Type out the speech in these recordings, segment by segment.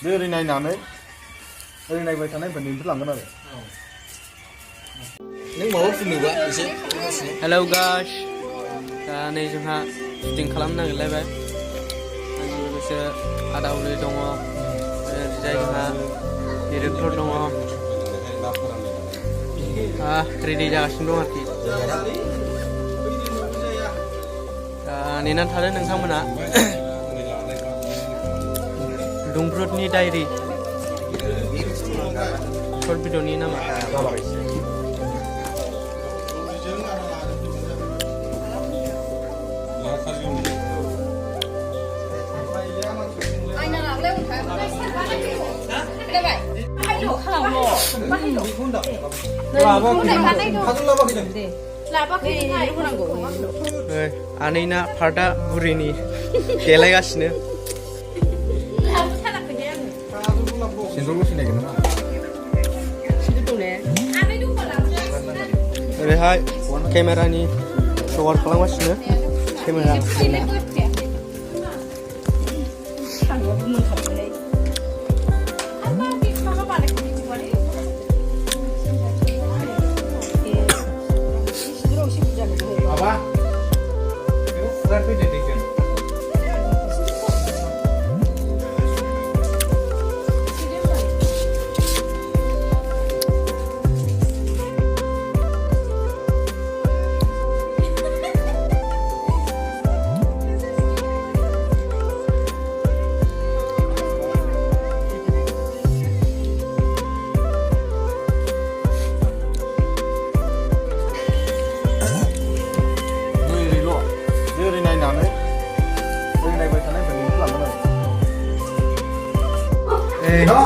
बे ओरै नायनानै ओरै नायबाय थानाय बेनिफ्राय लांगोन आरो नों माबा फुननोबा एसे हेलौ गाइस दा नै जोंहा शुटिं खालामनो नागिरलायबाय आंजों लोगोसे आदा उदै दङ ओरैजाय जोंहा डिरेक्टर दङ रेडि जागासिनो दं आरोखि दा नेनानै थादो नोंथांमोना दुंब्रुदनि डायरि शर्ट भिडिअनि नामा आनैना पार्टआ बुरिनि देलायगासिनो ओरैहाय केमेरानि जगार खालामगासिनो केमेरा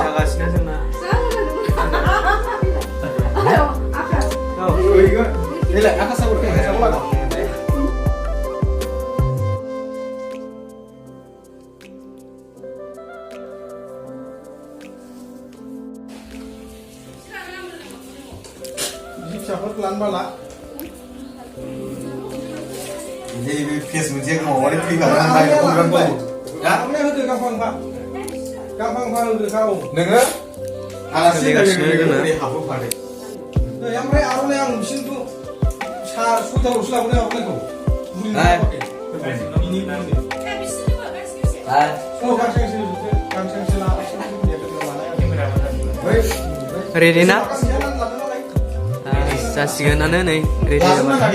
जागासिनो जोंना Jadi Facebook dia mau ada tiga orang lain orang lain. Ya, mana itu gampang pak? Gampang pak untuk kau. Dengar? Alasi dari apa pak? Yang mereka orang yang mesin tu, sudah usul apa yang aku ini. Oh, ready na? जासिगोनानो नै ready जाबाय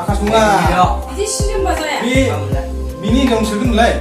आकाश मुङा बिनि दं सोगोनलाय